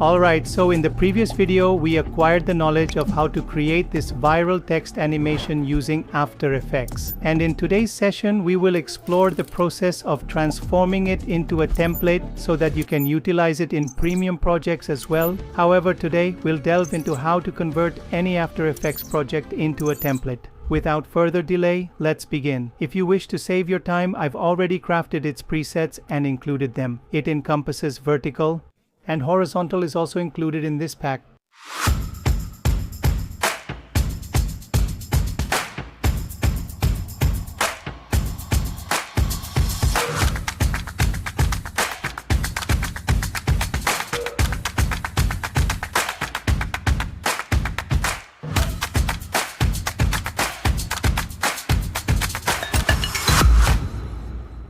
Alright, so in the previous video we acquired the knowledge of how to create this viral text animation using After Effects. And in today's session we will explore the process of transforming it into a template so that you can utilize it in premium projects as well. However, today we'll delve into how to convert any After Effects project into a template. Without further delay, let's begin. If you wish to save your time, I've already crafted its presets and included them. It encompasses vertical, and horizontal is also included in this pack.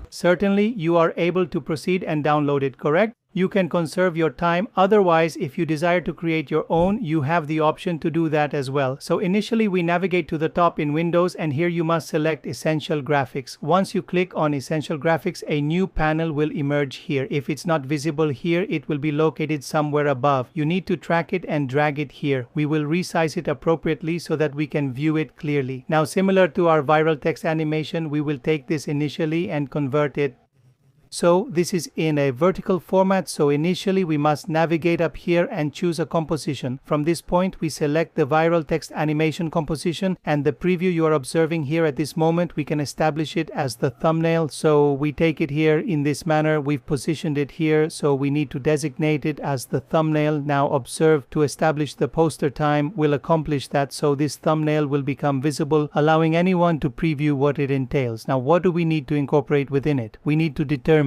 Certainly, you are able to proceed and download it, correct? You can conserve your time. Otherwise, if you desire to create your own, you have the option to do that as well. So initially we navigate to the top in Windows, and here you must select Essential Graphics. Once you click on Essential Graphics, a new panel will emerge here. If it's not visible here, it will be located somewhere above. You need to track it and drag it here. We will resize it appropriately so that we can view it clearly. Now, similar to our viral text animation, we will take this initially and convert it. So this is in a vertical format, so initially we must navigate up here and choose a composition. From this point we select the viral text animation composition, and the preview you are observing here at this moment, we can establish it as the thumbnail. So we take it here in this manner. We've positioned it here, so we need to designate it as the thumbnail. Now observe, to establish the poster time, we'll accomplish that, so this thumbnail will become visible, allowing anyone to preview what it entails. Now what do we need to incorporate within it? We need to determine.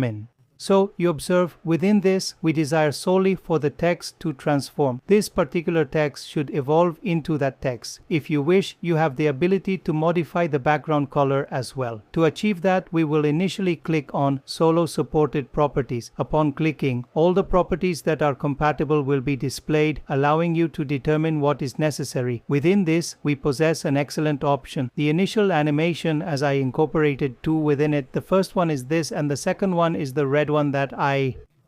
So you observe, within this we desire solely for the text to transform. This particular text should evolve into that text. If you wish, you have the ability to modify the background color as well. To achieve that, we will initially click on Solo Supported Properties. Upon clicking, all the properties that are compatible will be displayed, allowing you to determine what is necessary. Within this, we possess an excellent option. The initial animation, as I incorporated two within it. The first one is this, and the second one is the red one that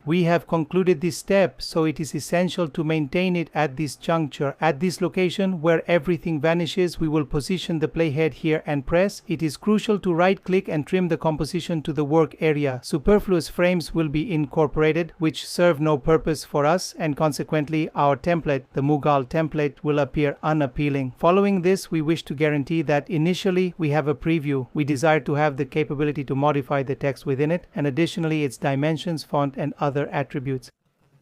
we have concluded this step, so it is essential to maintain it at this juncture. At this location where everything vanishes, we will position the playhead here and press. It is crucial to right click and trim the composition to the work area. Superfluous frames will be incorporated which serve no purpose for us, and consequently our template, the Mogrt template, will appear unappealing. Following this, we wish to guarantee that initially we have a preview. We desire to have the capability to modify the text within it, and additionally its dimensions, font and other attributes.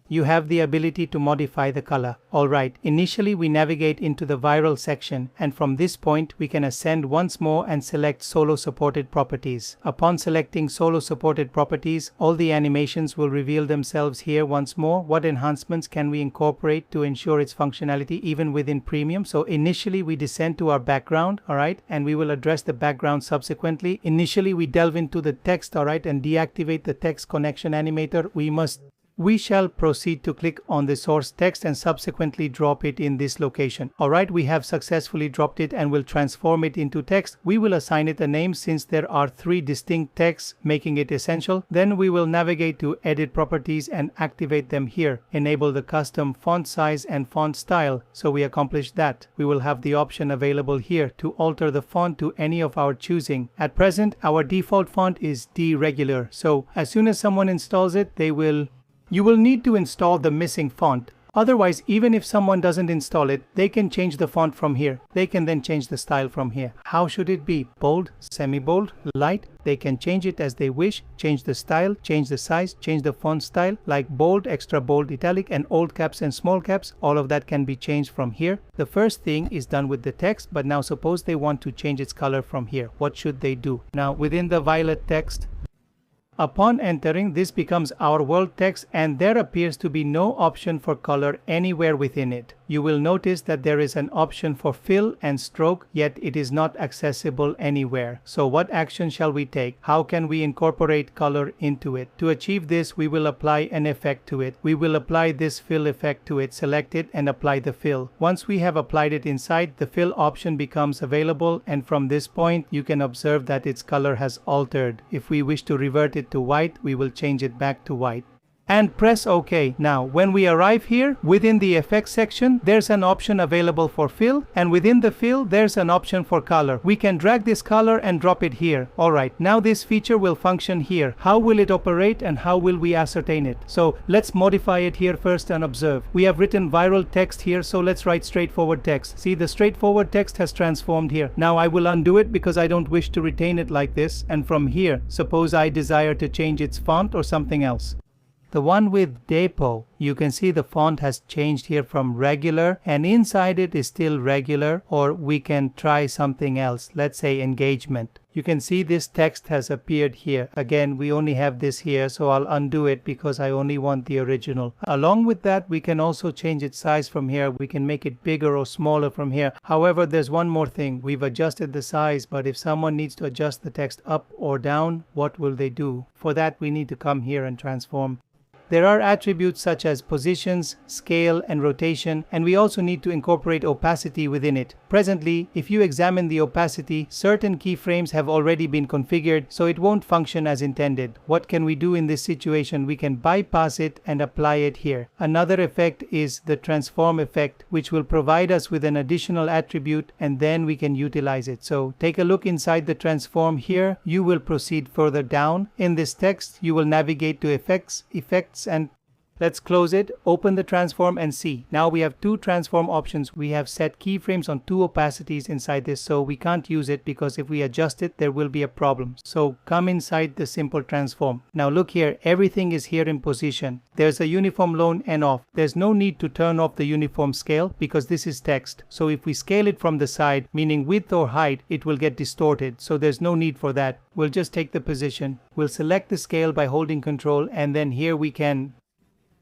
You have the ability to modify the color. Alright, initially we navigate into the viral section, and from this point we can ascend once more and select Solo Supported Properties. Upon selecting Solo Supported Properties, all the animations will reveal themselves here once more. What enhancements can we incorporate to ensure its functionality even within Premium? So initially we descend to our background, alright, and we will address the background subsequently. Initially we delve into the text, alright, and deactivate the text connection animator. We shall proceed to click on the source text and subsequently drop it in this location. Alright, we have successfully dropped it and will transform it into text. We will assign it a name since there are three distinct texts, making it essential. Then we will navigate to Edit Properties and activate them here. Enable the custom font size and font style. So we accomplish that. We will have the option available here to alter the font to any of our choosing. At present, our default font is D regular. So as soon as someone installs it, you will need to install the missing font. Otherwise, even if someone doesn't install it, they can change the font from here. They can then change the style from here. How should it be? Bold, semi-bold, light? They can change it as they wish, change the style, change the size, change the font style, like bold, extra bold, italic, and old caps and small caps. All of that can be changed from here. The first thing is done with the text, but now suppose they want to change its color from here. What should they do? Now, within the violet text, upon entering, this becomes our world text, and there appears to be no option for color anywhere within it. You will notice that there is an option for fill and stroke, yet it is not accessible anywhere. So what action shall we take? How can we incorporate color into it? To achieve this, we will apply an effect to it. We will apply this fill effect to it, select it and apply the fill. Once we have applied it inside, the fill option becomes available, and from this point you can observe that its color has altered. If we wish to revert it to white, we will change it back to white. and press OK. Now, when we arrive here, within the effects section, there's an option available for fill, and within the fill, there's an option for color. We can drag this color and drop it here. Alright, now this feature will function here. How will it operate and how will we ascertain it? So let's modify it here first and observe. We have written viral text here, so let's write straightforward text. See, the straightforward text has transformed here. Now I will undo it because I don't wish to retain it like this, and from here, suppose I desire to change its font or something else. The one with depot, you can see the font has changed here from regular, and inside it is still regular, or we can try something else. Let's say engagement. You can see this text has appeared here. Again, we only have this here, so I'll undo it because I only want the original. Along with that, we can also change its size from here. We can make it bigger or smaller from here. However, there's one more thing. We've adjusted the size, but if someone needs to adjust the text up or down, what will they do? For that, we need to come here and transform. There are attributes such as positions, scale, and rotation, and we also need to incorporate opacity within it. Presently, if you examine the opacity, certain keyframes have already been configured, so it won't function as intended. What can we do in this situation? We can bypass it and apply it here. Another effect is the transform effect, which will provide us with an additional attribute, and then we can utilize it. So take a look inside the transform here. You will proceed further down. In this text, you will navigate to effects, and let's close it, open the transform and see. Now we have two transform options. We have set keyframes on two opacities inside this, so we can't use it because if we adjust it, there will be a problem. So come inside the simple transform. Now look here, everything is here in position. There's a uniform loan and off. There's no need to turn off the uniform scale because this is text. So if we scale it from the side, meaning width or height, it will get distorted. So there's no need for that. We'll just take the position. We'll select the scale by holding Control, and then here we can.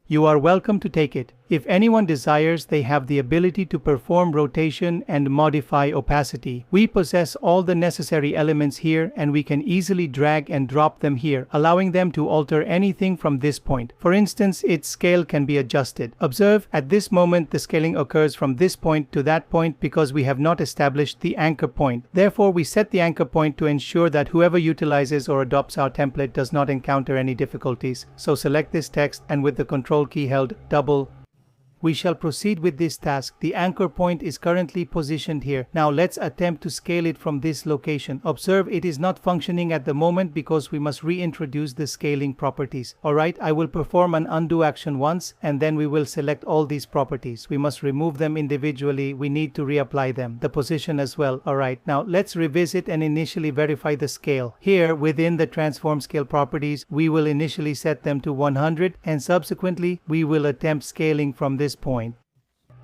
You are welcome to take it. If anyone desires, they have the ability to perform rotation and modify opacity. We possess all the necessary elements here, and we can easily drag and drop them here, allowing them to alter anything from this point. For instance, its scale can be adjusted. Observe, at this moment the scaling occurs from this point to that point because we have not established the anchor point. Therefore, we set the anchor point to ensure that whoever utilizes or adopts our template does not encounter any difficulties. So select this text, and with the Control key held, double. We shall proceed with this task. The anchor point is currently positioned here. Now let's attempt to scale it from this location. Observe, it is not functioning at the moment because we must reintroduce the scaling properties. Alright, I will perform an undo action once, and then we will select all these properties. We must remove them individually. We need to reapply them. The position as well. Alright, now let's revisit and initially verify the scale. Here within the transform scale properties, we will initially set them to 100, and subsequently we will attempt scaling from this point.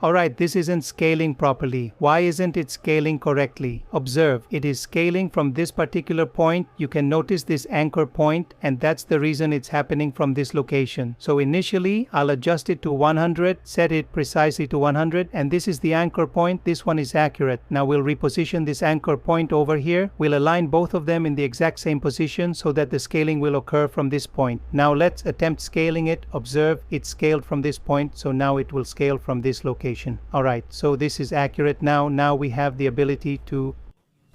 Alright, this isn't scaling properly. Why isn't it scaling correctly? Observe, it is scaling from this particular point. You can notice this anchor point, and that's the reason it's happening from this location. So initially, I'll adjust it to 100, set it precisely to 100, and this is the anchor point. This one is accurate. Now we'll reposition this anchor point over here. We'll align both of them in the exact same position so that the scaling will occur from this point. Now let's attempt scaling it. Observe, it's scaled from this point, so now it will scale from this location. Alright, so this is accurate now. Now we have the ability to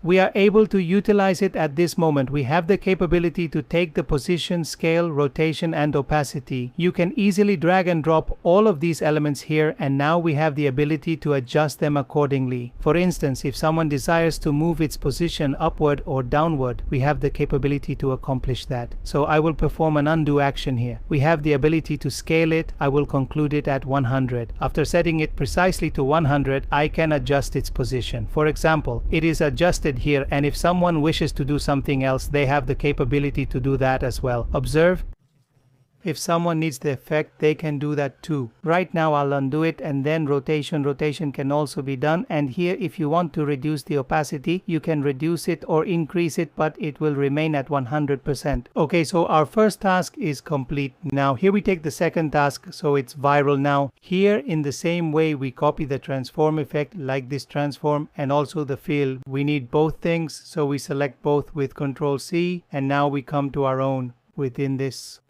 we are able to utilize it at this moment. We have the capability to take the position, scale, rotation, and opacity. You can easily drag and drop all of these elements here, and now we have the ability to adjust them accordingly. For instance, if someone desires to move its position upward or downward, we have the capability to accomplish that. So I will perform an undo action here. We have the ability to scale it. I will conclude it at 100. After setting it precisely to 100, I can adjust its position. For example, it is adjusted here, and if someone wishes to do something else, they have the capability to do that as well. Observe, if someone needs the effect, they can do that too. Right now I'll undo it, and then rotation can also be done. And here, if you want to reduce the opacity, you can reduce it or increase it, but it will remain at 100%. Okay, so our first task is complete. Now here we take the second task, so it's viral now. Here in the same way, we copy the transform effect like this transform, and also the fill. We need both things, so we select both with Control C, and now we come to our own within this.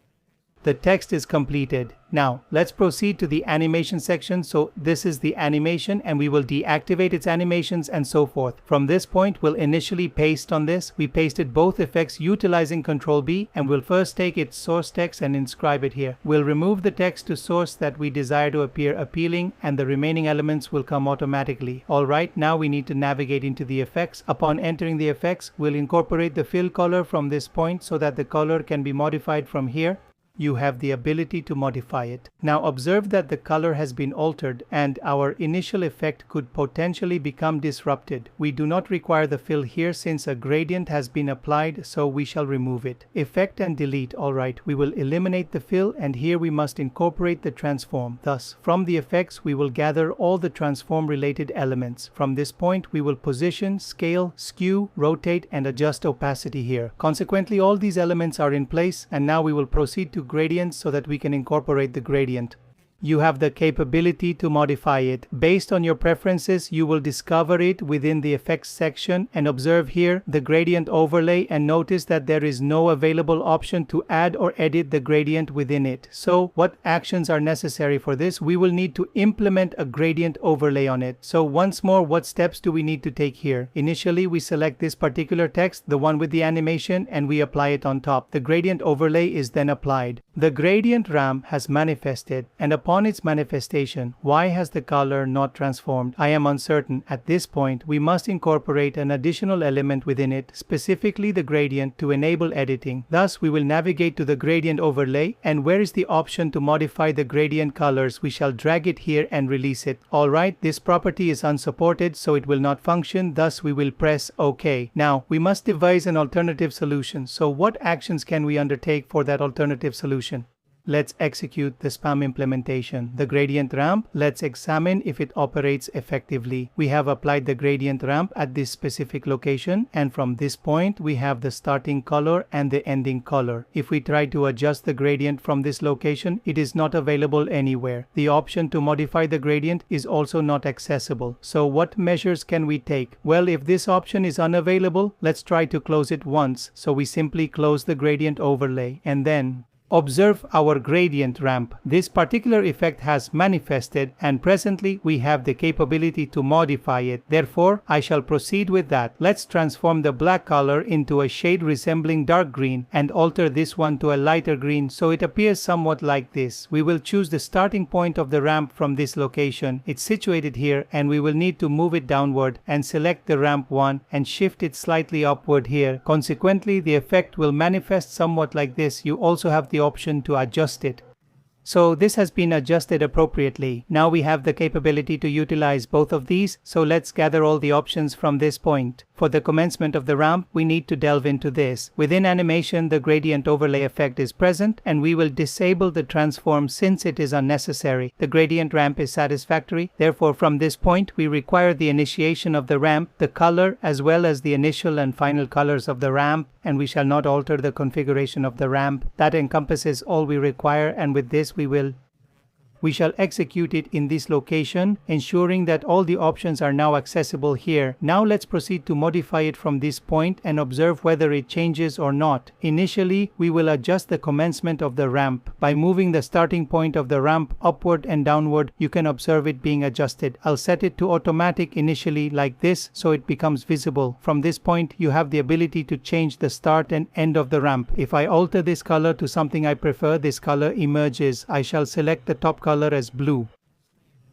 The text is completed. Now, let's proceed to the animation section. So this is the animation and we will deactivate its animations and so forth. From this point, we'll initially paste on this. We pasted both effects utilizing Ctrl B, and we'll first take its source text and inscribe it here. We'll remove the text to source that we desire to appear appealing, and the remaining elements will come automatically. Alright, now we need to navigate into the effects. Upon entering the effects, we'll incorporate the fill color from this point so that the color can be modified from here. You have the ability to modify it. Now observe that the color has been altered and our initial effect could potentially become disrupted. We do not require the fill here since a gradient has been applied, so we shall remove it. Effect and delete. Alright, we will eliminate the fill, and here we must incorporate the transform. Thus, from the effects we will gather all the transform related elements. From this point we will position, scale, skew, rotate and adjust opacity here. Consequently, all these elements are in place, and now we will proceed to gradients so that we can incorporate the gradient. You have the capability to modify it. Based on your preferences, you will discover it within the effects section, and observe here the gradient overlay and notice that there is no available option to add or edit the gradient within it. So what actions are necessary for this? We will need to implement a gradient overlay on it. So once more, what steps do we need to take here? Initially, we select this particular text, the one with the animation, and we apply it on top. The gradient overlay is then applied. The gradient ramp has manifested, and upon its manifestation, why has the color not transformed? I am uncertain. At this point, we must incorporate an additional element within it, specifically the gradient, to enable editing. Thus, we will navigate to the gradient overlay, and where is the option to modify the gradient colors? We shall drag it here and release it. Alright, this property is unsupported, so it will not function. Thus, we will press OK. Now, we must devise an alternative solution. So what actions can we undertake for that alternative solution? Let's execute the spam implementation. The gradient ramp, let's examine if it operates effectively. We have applied the gradient ramp at this specific location, and from this point we have the starting color and the ending color. If we try to adjust the gradient from this location, it is not available anywhere. The option to modify the gradient is also not accessible. So what measures can we take? Well, if this option is unavailable, let's try to close it once. So we simply close the gradient overlay, and then observe our gradient ramp. This particular effect has manifested, and presently we have the capability to modify it. Therefore, I shall proceed with that. Let's transform the black color into a shade resembling dark green and alter this one to a lighter green so it appears somewhat like this. We will choose the starting point of the ramp from this location. It's situated here, and we will need to move it downward and select the ramp 1 and shift it slightly upward here. Consequently, the effect will manifest somewhat like this. You also have the option to adjust it. So this has been adjusted appropriately. Now we have the capability to utilize both of these, so let's gather all the options from this point. For the commencement of the ramp, we need to delve into this. Within animation, the gradient overlay effect is present, and we will disable the transform since it is unnecessary. The gradient ramp is satisfactory. Therefore, from this point, we require the initiation of the ramp, the color, as well as the initial and final colors of the ramp, and we shall not alter the configuration of the ramp. That encompasses all we require, and with this we shall execute it in this location, ensuring that all the options are now accessible here. Now let's proceed to modify it from this point and observe whether it changes or not. Initially, we will adjust the commencement of the ramp. By moving the starting point of the ramp upward and downward, you can observe it being adjusted. I'll set it to automatic initially like this so it becomes visible. From this point, you have the ability to change the start and end of the ramp. If I alter this color to something I prefer, this color emerges. I shall select the top color as blue.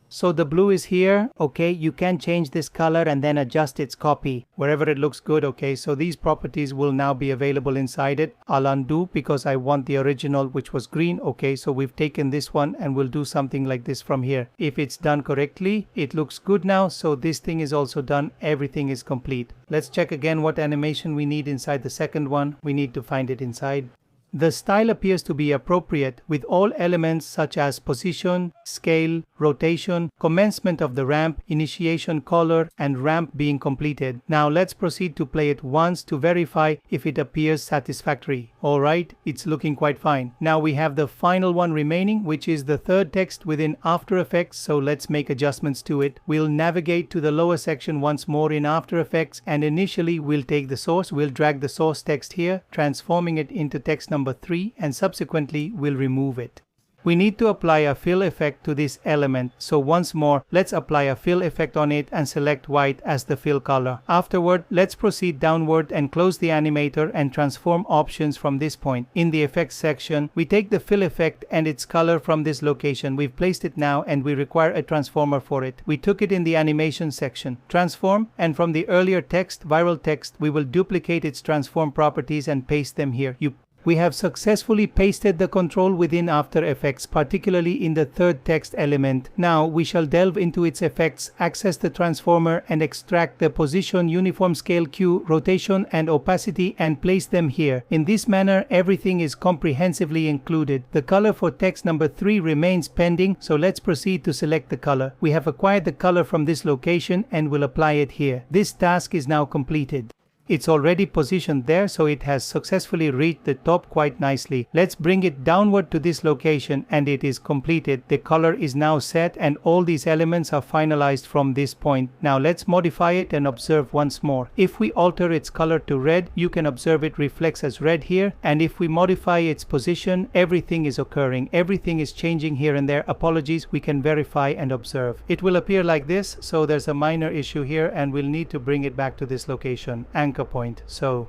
So the blue is here. Okay, you can change this color and then adjust its copy wherever it looks good. Okay, so these properties will now be available inside it. I'll undo because I want the original, which was green. Okay, so we've taken this one and we'll do something like this from here. If it's done correctly, it looks good now. So this thing is also done. Everything is complete. Let's check again what animation we need inside the second one. We need to find it inside. The style appears to be appropriate with all elements such as position, scale, rotation, commencement of the ramp, initiation color, and ramp being completed. Now let's proceed to play it once to verify if it appears satisfactory. Alright, it's looking quite fine. Now we have the final one remaining, which is the third text within After Effects, so let's make adjustments to it. We'll navigate to the lower section once more in After Effects, and initially we'll take the source, we'll drag the source text here, transforming it into text number 3, and subsequently we'll remove it. We need to apply a fill effect to this element, so once more let's apply a fill effect on it and select white as the fill color. Afterward, let's proceed downward and close the animator and transform options from this point. In the effects section, we take the fill effect and its color from this location. We've placed it now and we require a transformer for it. We took it in the animation section. Transform, and from the earlier text, viral text, we will duplicate its transform properties and paste them here. We have successfully pasted the control within After Effects, particularly in the third text element. Now we shall delve into its effects, access the transformer and extract the position, uniform scale, Q, rotation and opacity and place them here. In this manner, everything is comprehensively included. The color for text number 3 remains pending, so let's proceed to select the color. We have acquired the color from this location and will apply it here. This task is now completed. It's already positioned there, so it has successfully reached the top quite nicely. Let's bring it downward to this location and it is completed. The color is now set and all these elements are finalized from this point. Now let's modify it and observe once more. If we alter its color to red, you can observe it reflects as red here, and if we modify its position, everything is occurring. Everything is changing here and there. Apologies, we can verify and observe. It will appear like this, so there's a minor issue here and we'll need to bring it back to this location. Anchor point. So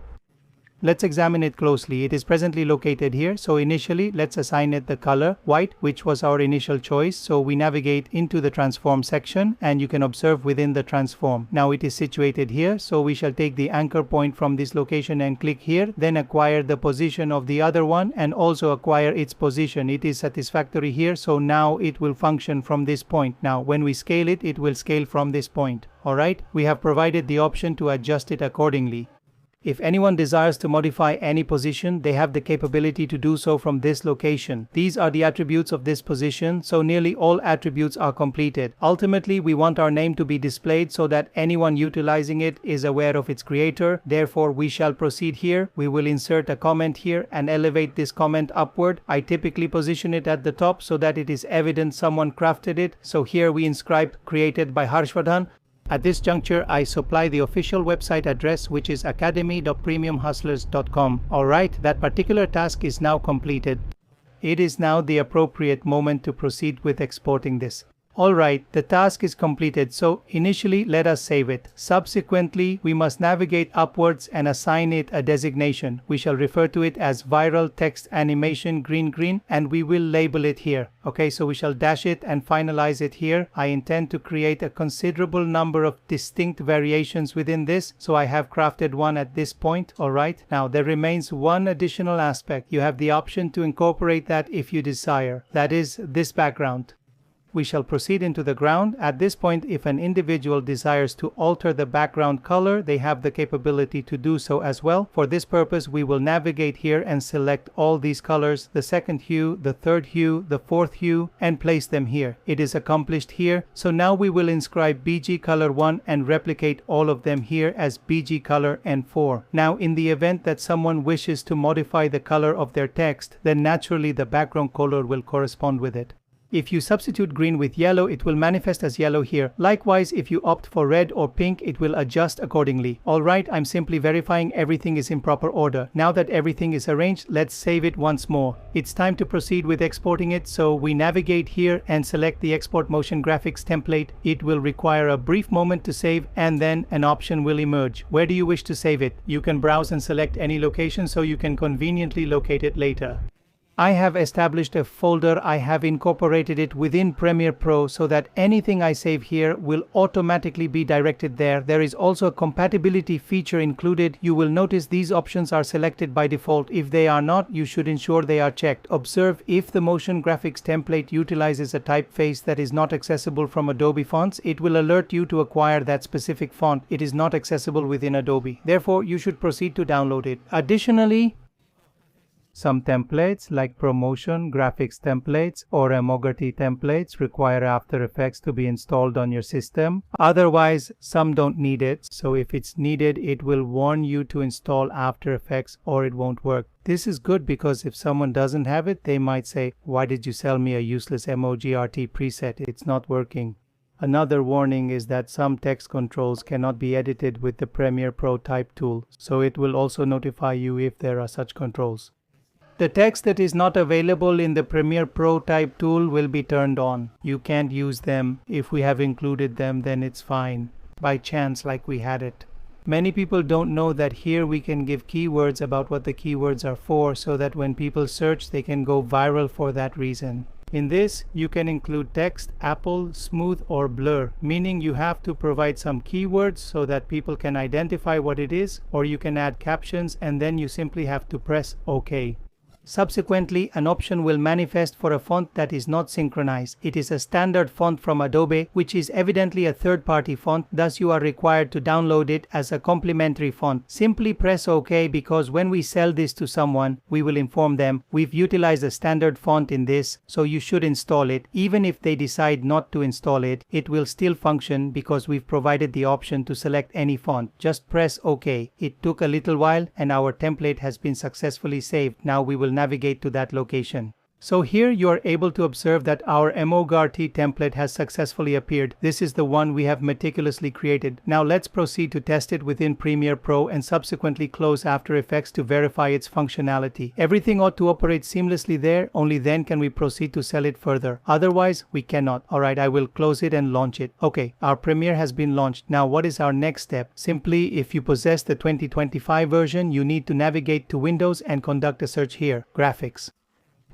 let's examine it closely. It is presently located here. So initially, let's assign it the color white, which was our initial choice. So we navigate into the transform section and you can observe within the transform. Now it is situated here. So we shall take the anchor point from this location and click here, then acquire the position of the other one and also acquire its position. It is satisfactory here. So now it will function from this point. Now when we scale it, it will scale from this point. Alright, we have provided the option to adjust it accordingly. If anyone desires to modify any position, they have the capability to do so from this location. These are the attributes of this position, so nearly all attributes are completed. Ultimately, we want our name to be displayed so that anyone utilizing it is aware of its creator. Therefore, we shall proceed here. We will insert a comment here and elevate this comment upward. I typically position it at the top so that it is evident someone crafted it. So here we inscribe created by Harshvardhan. At this juncture, I supply the official website address, which is academy.premiumhustlers.com. Alright, that particular task is now completed. It is now the appropriate moment to proceed with exporting this. Alright, the task is completed, so initially let us save it. Subsequently, we must navigate upwards and assign it a designation. We shall refer to it as viral text animation green and we will label it here. Okay, so we shall dash it and finalize it here. I intend to create a considerable number of distinct variations within this, so I have crafted one at this point. Alright, now there remains one additional aspect. You have the option to incorporate that if you desire. That is this background. We shall proceed into the ground. At this point, if an individual desires to alter the background color, they have the capability to do so as well. For this purpose, we will navigate here and select all these colors, the second hue, the third hue, the fourth hue, and place them here. It is accomplished here. So now we will inscribe BG color 1 and replicate all of them here as BG color N4. Now, in the event that someone wishes to modify the color of their text, then naturally the background color will correspond with it. If you substitute green with yellow, it will manifest as yellow here. Likewise, if you opt for red or pink, it will adjust accordingly. Alright, I'm simply verifying everything is in proper order. Now that everything is arranged, let's save it once more. It's time to proceed with exporting it, so we navigate here and select the Export Motion Graphics template. It will require a brief moment to save and then an option will emerge. Where do you wish to save it? You can browse and select any location so you can conveniently locate it later. I have established a folder. I have incorporated it within Premiere Pro so that anything I save here will automatically be directed there. There is also a compatibility feature included. You will notice these options are selected by default. If they are not, you should ensure they are checked. Observe if the motion graphics template utilizes a typeface that is not accessible from Adobe fonts, it will alert you to acquire that specific font. It is not accessible within Adobe. Therefore, you should proceed to download it. Additionally, Some templates like promotion, graphics templates, or Mogrt templates require After Effects to be installed on your system. Otherwise, some don't need it. So if it's needed, it will warn you to install After Effects or it won't work. This is good because if someone doesn't have it, they might say, "Why did you sell me a useless Mogrt preset? It's not working." Another warning is that some text controls cannot be edited with the Premiere Pro type tool, so it will also notify you if there are such controls. The text that is not available in the Premiere Pro type tool will be turned on. You can't use them. If we have included them, then it's fine. By chance, like we had it. Many people don't know that here we can give keywords about what the keywords are for, so that when people search, they can go viral for that reason. In this, you can include text, Apple, smooth, or blur, meaning you have to provide some keywords so that people can identify what it is, or you can add captions and then you simply have to press OK. Subsequently, an option will manifest for a font that is not synchronized. It is a standard font from Adobe, which is evidently a third-party font, thus you are required to download it as a complementary font. Simply press OK because when we sell this to someone, we will inform them we've utilized a standard font in this, so you should install it. Even if they decide not to install it, it will still function because we've provided the option to select any font. Just press OK. It took a little while and our template has been successfully saved. Now we will navigate to that location. So here you are able to observe that our Mogrt template has successfully appeared. This is the one we have meticulously created. Now let's proceed to test it within Premiere Pro and subsequently close After Effects to verify its functionality. Everything ought to operate seamlessly there, only then can we proceed to sell it further. Otherwise, we cannot. Alright, I will close it and launch it. Okay, our Premiere has been launched. Now what is our next step? Simply, if you possess the 2025 version, you need to navigate to Windows and conduct a search here, Graphics.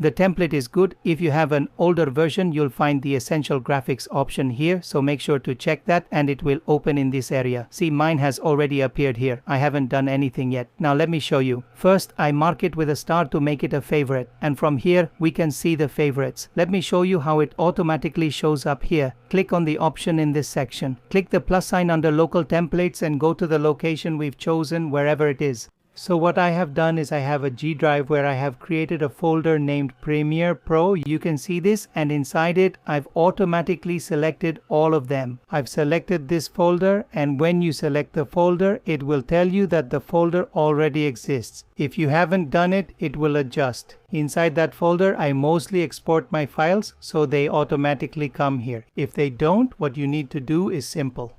The template is good. If you have an older version, you'll find the Essential Graphics option here, so make sure to check that and it will open in this area. See, mine has already appeared here. I haven't done anything yet. Now let me show you. First, I mark it with a star to make it a favorite, and from here we can see the favorites. Let me show you how it automatically shows up here. Click on the option in this section. Click the plus sign under Local Templates and go to the location we've chosen, wherever it is. So what I have done is I have a G drive where I have created a folder named Premiere Pro. You can see this, and inside it I've automatically selected all of them. I've selected this folder, and when you select the folder, it will tell you that the folder already exists. If you haven't done it, it will adjust. Inside that folder, I mostly export my files, so they automatically come here. If they don't, what you need to do is simple.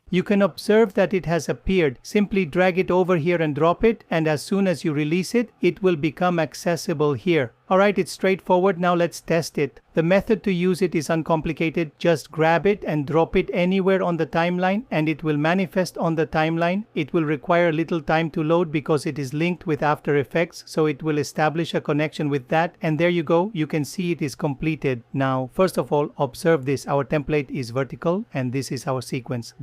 You can observe that it has appeared. Simply drag it over here and drop it, and as soon as you release it, it will become accessible here. Alright, it's straightforward. Now let's test it. The method to use it is uncomplicated. Just grab it and drop it anywhere on the timeline and it will manifest on the timeline. It will require a little time to load because it is linked with After Effects, so it will establish a connection with that, and there you go. You can see it is completed. Now, first of all, observe this. Our template is vertical and this is our sequence.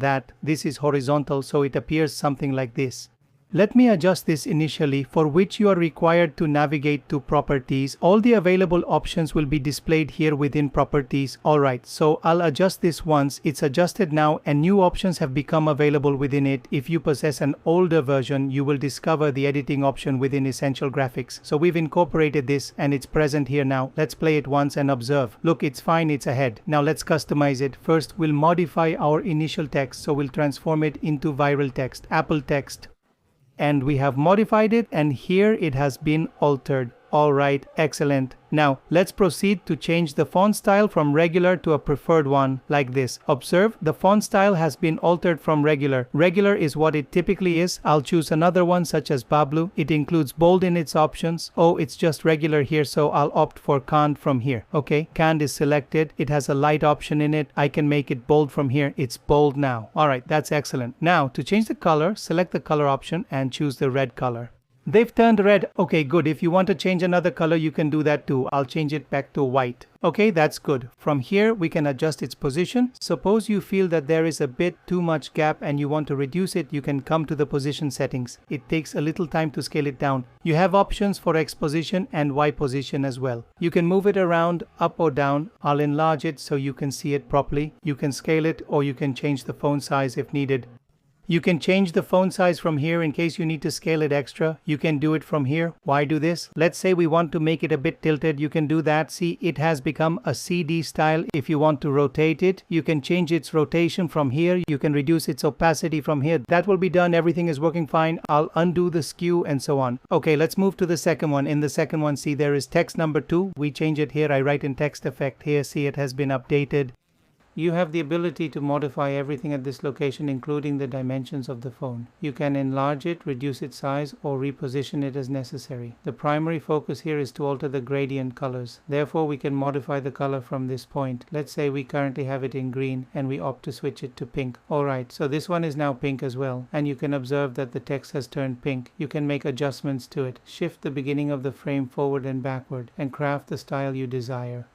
This is horizontal, so it appears something like this. Let me adjust this initially, for which you are required to navigate to Properties. All the available options will be displayed here within Properties. Alright, so I'll adjust this once. It's adjusted now and new options have become available within it. If you possess an older version, you will discover the editing option within Essential Graphics. So we've incorporated this and it's present here now. Let's play it once and observe. Look, it's fine, it's ahead. Now let's customize it. First, we'll modify our initial text, so we'll transform it into viral text, Apple text. And we have modified it, and here it has been altered. Alright, excellent. Now, let's proceed to change the font style from regular to a preferred one, like this. Observe, the font style has been altered from regular. Regular is what it typically is. I'll choose another one such as Bablu. It includes bold in its options. Oh, it's just regular here, so I'll opt for Canned from here. Okay, Canned is selected. It has a light option in it. I can make it bold from here. It's bold now. Alright, that's excellent. Now, to change the color, select the color option and choose the red color. They've turned red. Okay, good. If you want to change another color, you can do that too. I'll change it back to white. Okay, that's good. From here, we can adjust its position. Suppose you feel that there is a bit too much gap and you want to reduce it, you can come to the position settings. It takes a little time to scale it down. You have options for X position and Y position as well. You can move it around, up or down. I'll enlarge it so you can see it properly. You can scale it or you can change the font size if needed. You can change the font size from here in case you need to scale it extra. You can do it from here. Why do this? Let's say we want to make it a bit tilted. You can do that. See, it has become a CD style. If you want to rotate it, you can change its rotation from here. You can reduce its opacity from here. That will be done. Everything is working fine. I'll undo the skew and so on. Okay, let's move to the second one. In the second one, see, there is text number 2. We change it here. I write in text effect here. See, it has been updated. You have the ability to modify everything at this location, including the dimensions of the phone. You can enlarge it, reduce its size, or reposition it as necessary. The primary focus here is to alter the gradient colors. Therefore, we can modify the color from this point. Let's say we currently have it in green and we opt to switch it to pink. Alright, so this one is now pink as well. And you can observe that the text has turned pink. You can make adjustments to it. Shift the beginning of the frame forward and backward and craft the style you desire.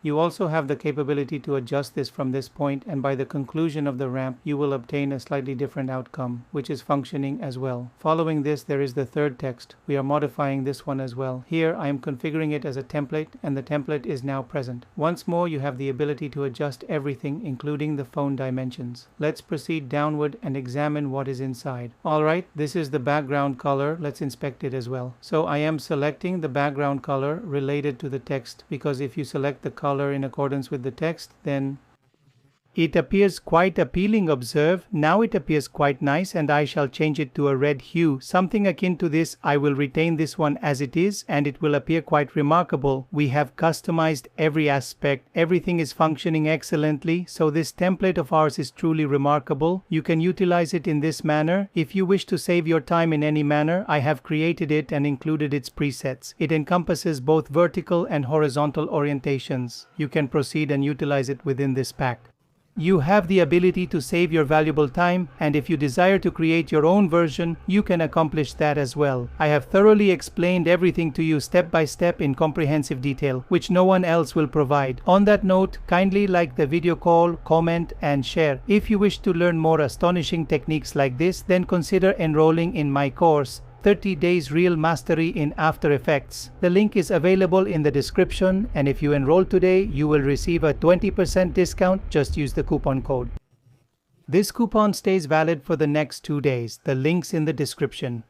You also have the capability to adjust this from this point, and by the conclusion of the ramp you will obtain a slightly different outcome, which is functioning as well. Following this, there is the third text. We are modifying this one as well. Here I am configuring it as a template, and the template is now present. Once more, you have the ability to adjust everything, including the phone dimensions. Let's proceed downward and examine what is inside. Alright, this is the background color. Let's inspect it as well. So I am selecting the background color related to the text, because if you select the color in accordance with the text, then it appears quite appealing. Observe, now it appears quite nice, and I shall change it to a red hue, something akin to this. I will retain this one as it is, and it will appear quite remarkable. We have customized every aspect. Everything is functioning excellently, so this template of ours is truly remarkable. You can utilize it in this manner. If you wish to save your time in any manner, I have created it and included its presets. It encompasses both vertical and horizontal orientations. You can proceed and utilize it within this pack. You have the ability to save your valuable time, and if you desire to create your own version, you can accomplish that as well. I have thoroughly explained everything to you step by step in comprehensive detail, which no one else will provide. On that note, kindly like the video, comment and share. If you wish to learn more astonishing techniques like this, then consider enrolling in my course, 30 Days Real Mastery in After Effects. The link is available in the description, and if you enroll today, you will receive a 20% discount. Just use the coupon code. This coupon stays valid for the next 2 days. The link's in the description.